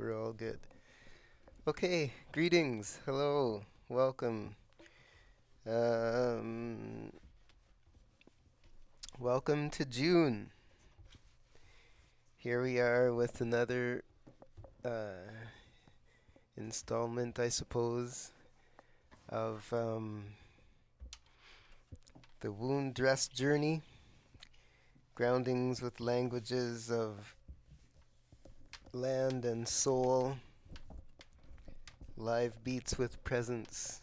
we're all good. Okay, greetings. Hello. Welcome. Um, Welcome to June. Here we are with another uh, installment, I suppose, of the wound dress journey. Groundings with languages of land and soul. Live beats with presence.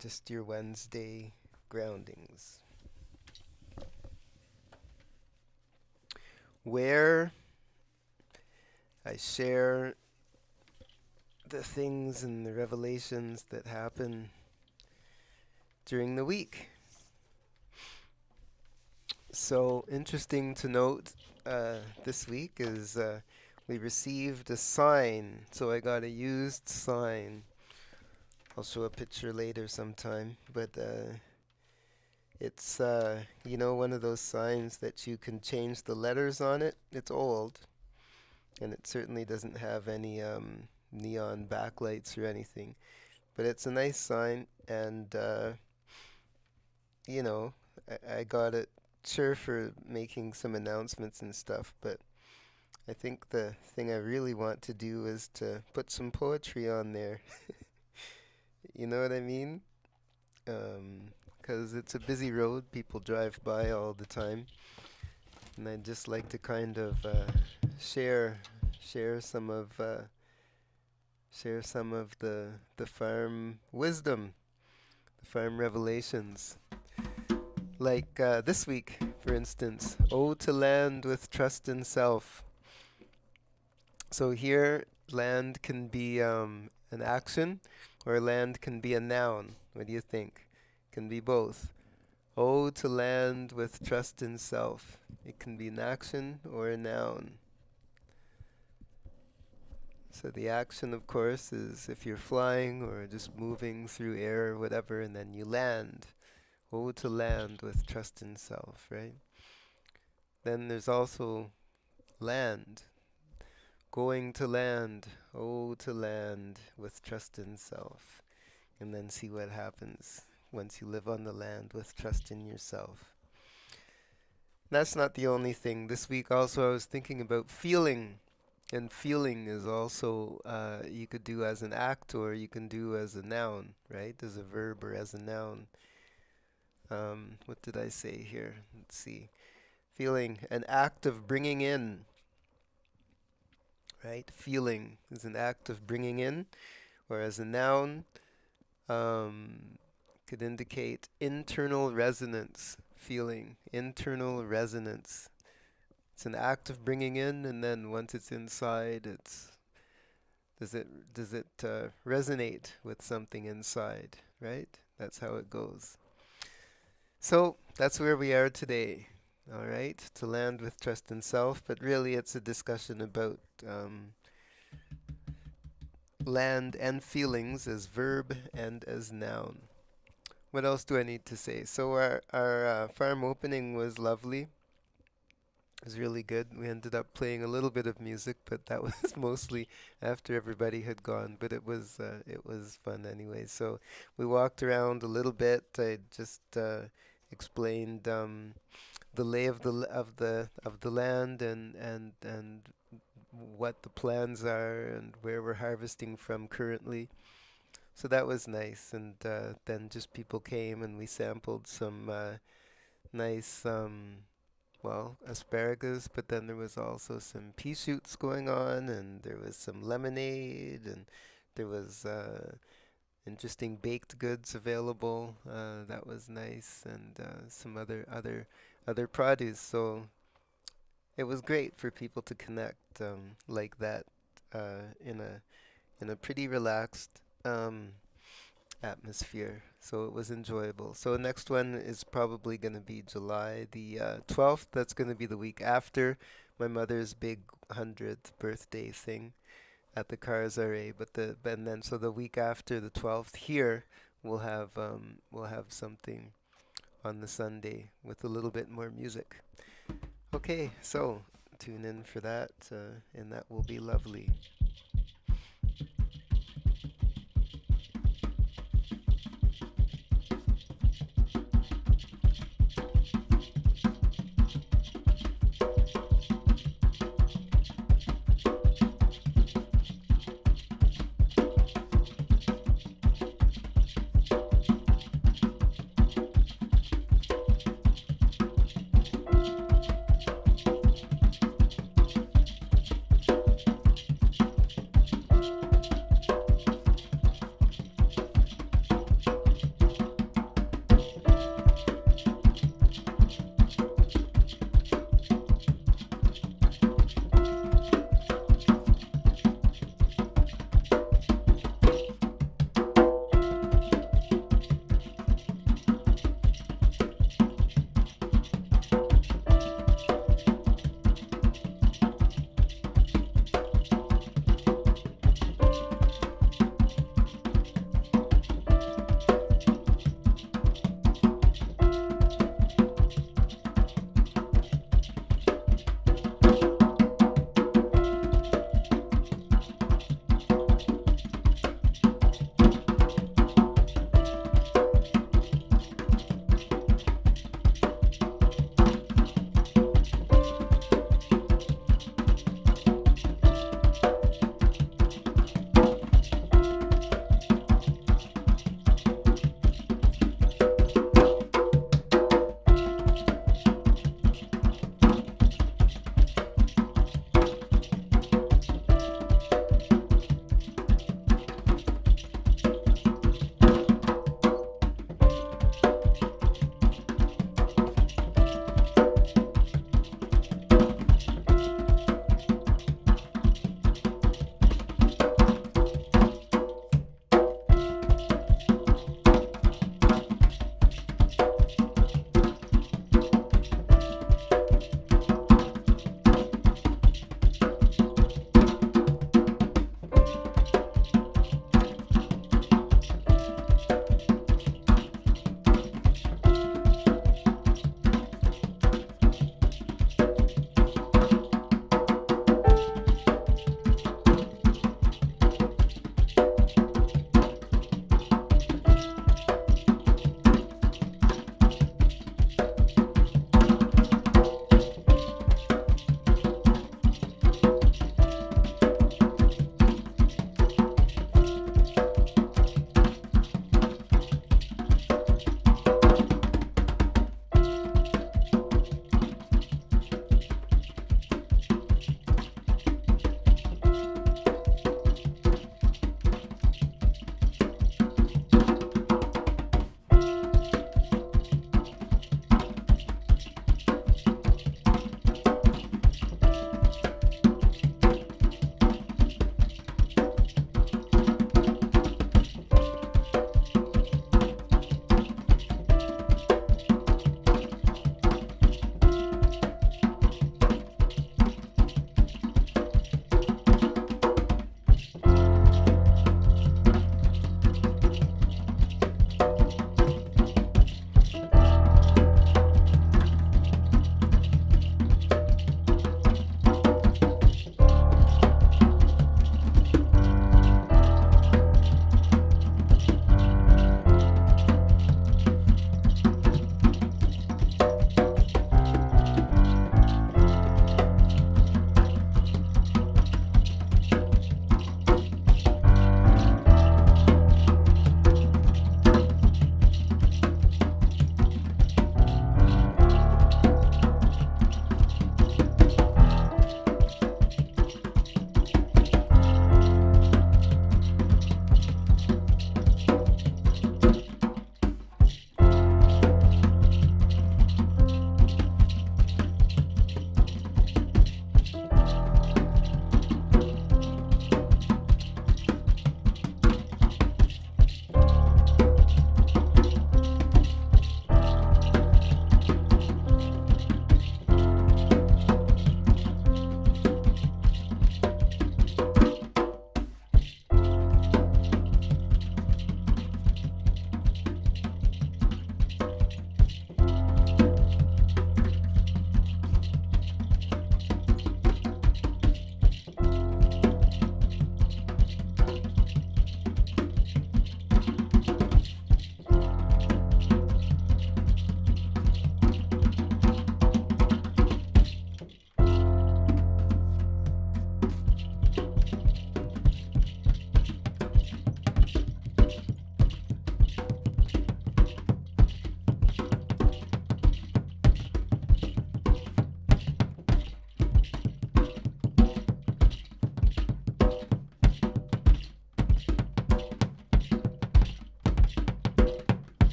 Just your Wednesday groundings. Where I share the things and the revelations that happen during the week. So, interesting to note this week is we received a sign. So, I got a used sign. I'll show a picture later sometime. But it's, one of those signs that you can change the letters on it. It's old, and it certainly doesn't have any neon backlights or anything. But it's a nice sign, and you know, I got it sure for making some announcements and stuff, but I think the thing I really want to do is to put some poetry on there. You know what I mean? 'Cause it's a busy road, people drive by all the time, and I'd just like to kind of share share some of the farm wisdom, the farm revelations. Like this week, for instance, "Oh, to land with trust in self." So here, land can be an action, or land can be a noun. What do you think? Can be both. "Oh, to land with trust in self." It can be an action or a noun. So the action, of course, is if you're flying or just moving through air or whatever, and then you land. Oh, to land with trust in self, right? Then there's also land. Going to land. Oh, to land with trust in self. And then see what happens once you live on the land with trust in yourself. That's not the only thing. This week also I was thinking about feeling. And feeling is also, you could do as an act or you can do as a noun, right? As a verb or as a noun. What did I say here? Let's see. Feeling, an act of bringing in, right? Feeling is an act of bringing in, or as a noun, um, could indicate internal resonance. Feeling, internal resonance. It's an act of bringing in, and then once it's inside, it's does it resonate with something inside, right? That's how it goes. So that's where we are today. All right, to land with trust in self, but really it's a discussion about land and feelings as verb and as noun. What else do I need to say? So our farm opening was lovely. It was really good. We ended up playing a little bit of music, but that was mostly after everybody had gone. But it was fun anyway. So we walked around a little bit. I just explained the lay of the land and what the plans are and where we're harvesting from currently. So that was nice. And then just people came and we sampled some nice asparagus, but then there was also some pea shoots going on, and there was some lemonade, and there was interesting baked goods available. That was nice, and some other produce. So it was great for people to connect like that in a pretty relaxed atmosphere. So it was enjoyable. So the next one is probably going to be July the 12th. That's going to be the week after my mother's big 100th birthday thing at the Cars RA. And then so the week after the 12th here, we'll have something on the Sunday with a little bit more music. Okay, so tune in for that, and that will be lovely.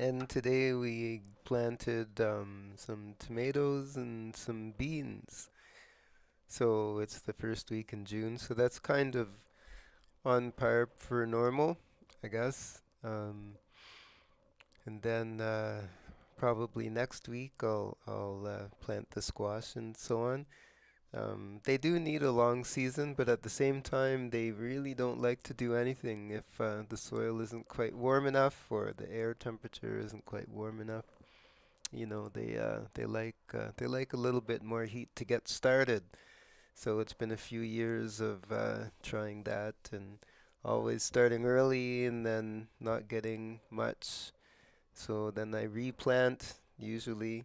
And today we planted some tomatoes and some beans. So it's the first week in June. So that's kind of on par for normal, I guess. And then probably next week I'll plant the squash and so on. They do need a long season, but at the same time, they really don't like to do anything if the soil isn't quite warm enough or the air temperature isn't quite warm enough. You know, they like a little bit more heat to get started. So it's been a few years of trying that and always starting early and then not getting much. So then I replant usually,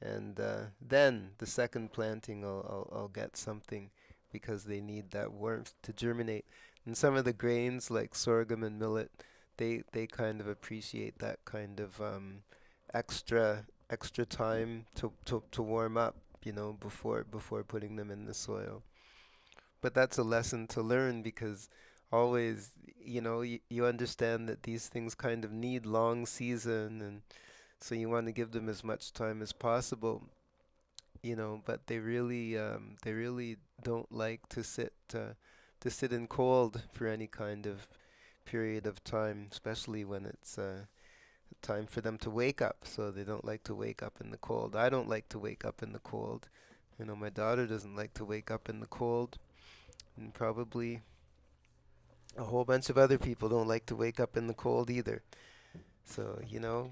and then the second planting I'll get something because they need that warmth to germinate. And some of the grains like sorghum and millet, they kind of appreciate that kind of extra time to warm up, you know, before putting them in the soil. But that's a lesson to learn because always, you know, you understand that these things kind of need long season, and so you want to give them as much time as possible, you know, but they really don't like to sit in cold for any kind of period of time, especially when it's time for them to wake up. So they don't like to wake up in the cold. I don't like to wake up in the cold. You know, my daughter doesn't like to wake up in the cold, and probably a whole bunch of other people don't like to wake up in the cold either. So, you know,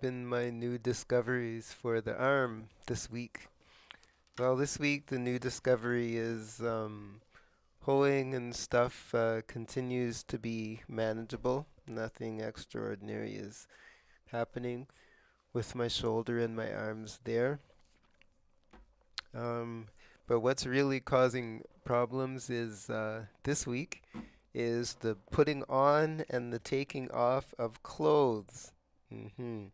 been my new discoveries for the arm this week? Well, this week the new discovery is hoeing and stuff continues to be manageable. Nothing extraordinary is happening with my shoulder and my arms there. Um, but what's really causing problems is this week is the putting on and the taking off of clothes. hmm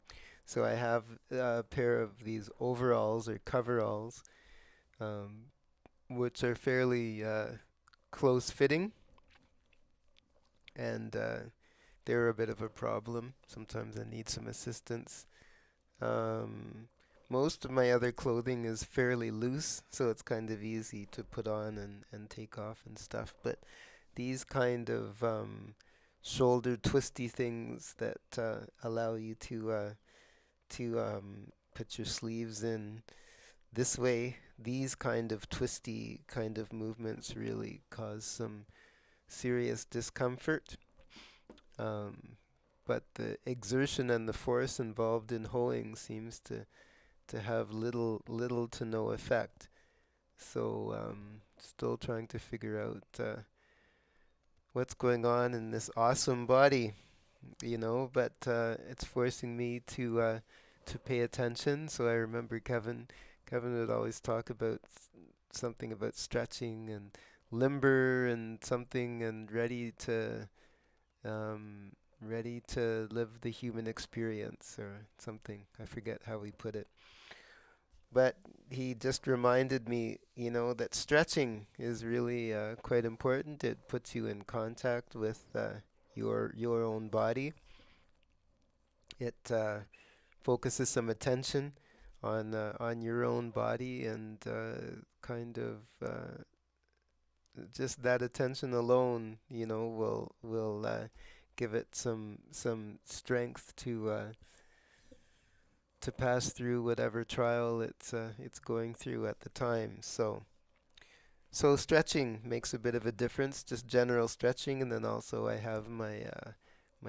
So I have a pair of these overalls or coveralls, um, which are fairly close fitting, and they're a bit of a problem. Sometimes I need some assistance. Um, Most of my other clothing is fairly loose, so it's kind of easy to put on and take off and stuff. But these kind of shoulder twisty things that allow you to put your sleeves in this way, these kind of twisty kind of movements really cause some serious discomfort. Um, but the exertion and the force involved in hoeing seems to have little to no effect. So still trying to figure out what's going on in this awesome body, but it's forcing me to pay attention. So I remember Kevin would always talk about something about stretching and limber and something and ready to live the human experience or something. I forget how he put it. But he just reminded me, that stretching is really quite important. It puts you in contact with your own body. It focuses some attention on your own body, and kind of just that attention alone, will give it some strength to pass through whatever trial it's going through at the time. So stretching makes a bit of a difference, just general stretching, and then also I have my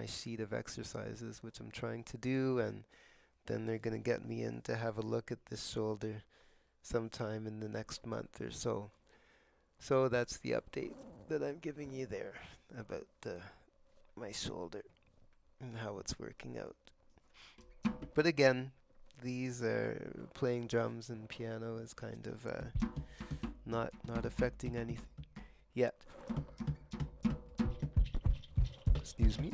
sheet of exercises which I'm trying to do, and then they're going to get me in to have a look at this shoulder sometime in the next month or so. So that's the update that I'm giving you there about my shoulder and how it's working out. But again, these are playing drums and piano is kind of not affecting anything yet. Excuse me.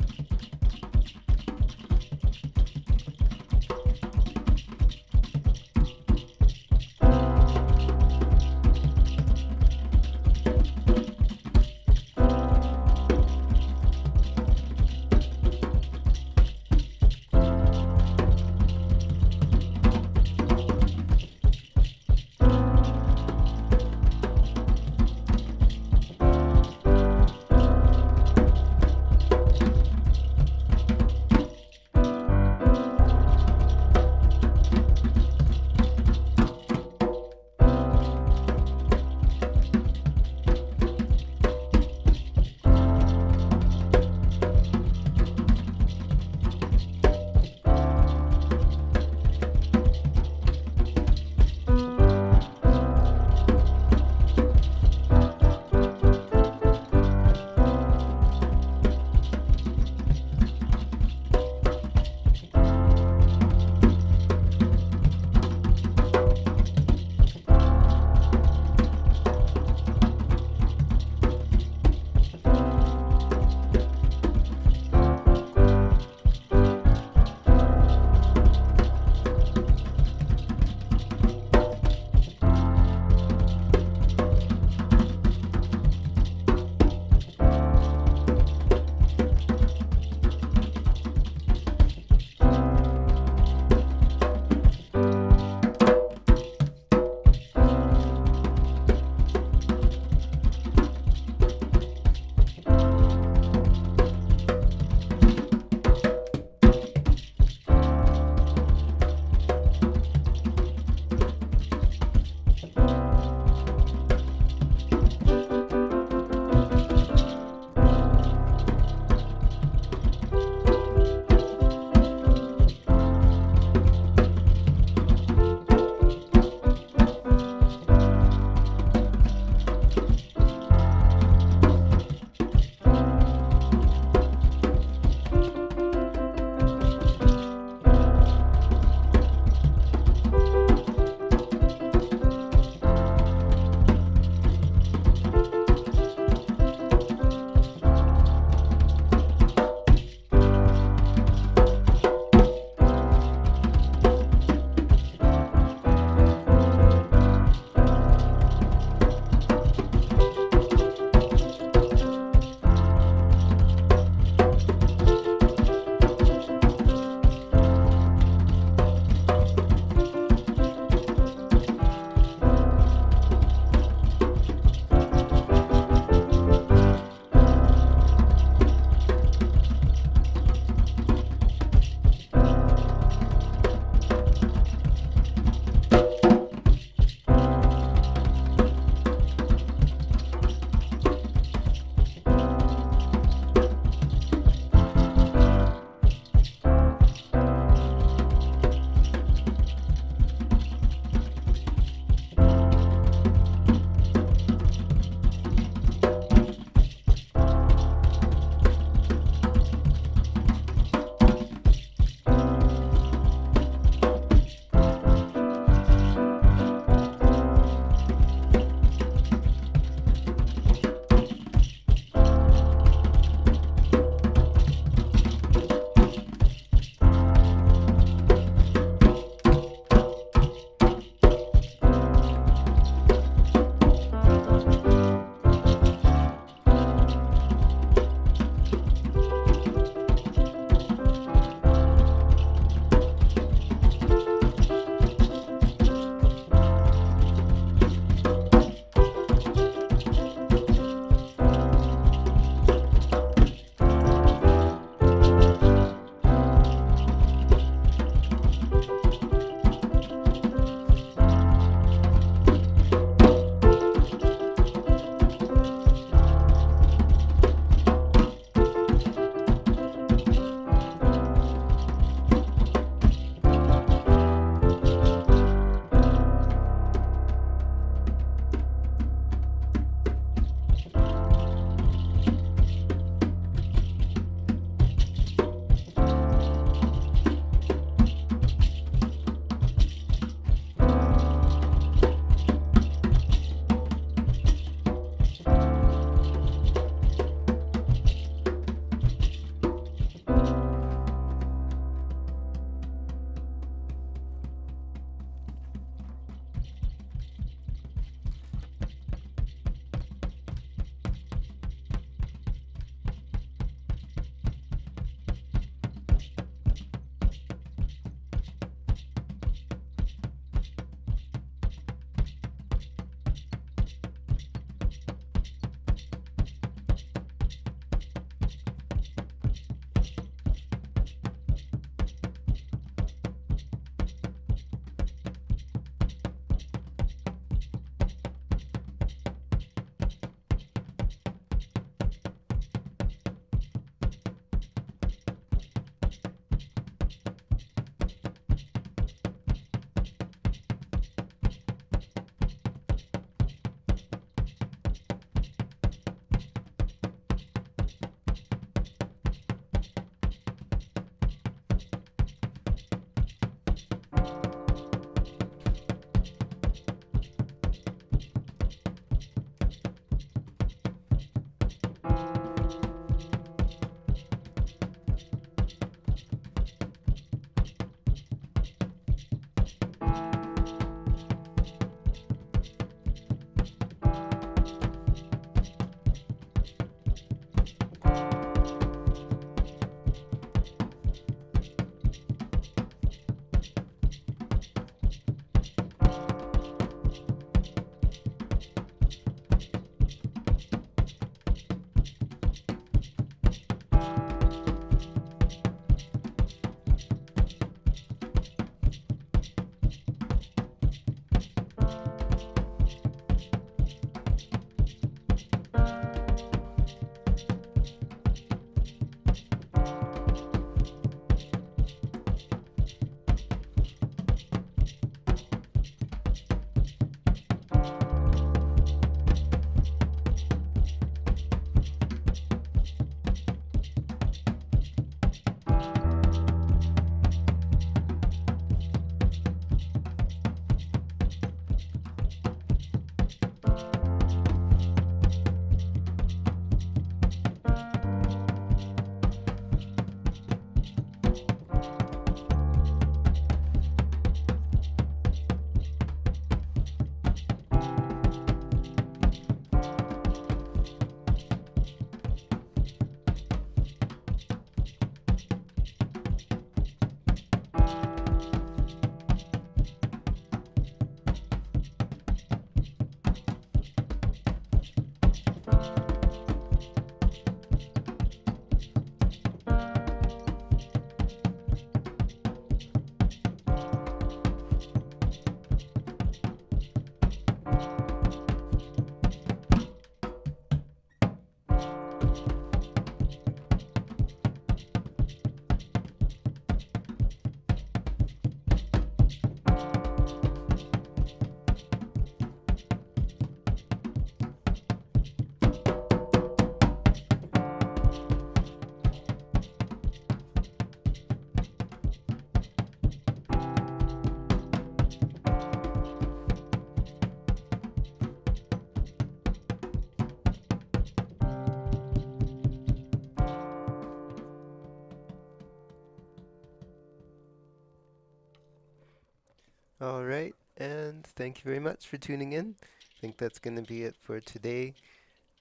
All right, and thank you very much for tuning in. I think that's going to be it for today,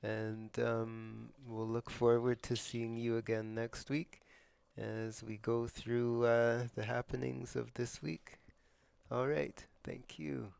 and we'll look forward to seeing you again next week as we go through the happenings of this week. All right, thank you.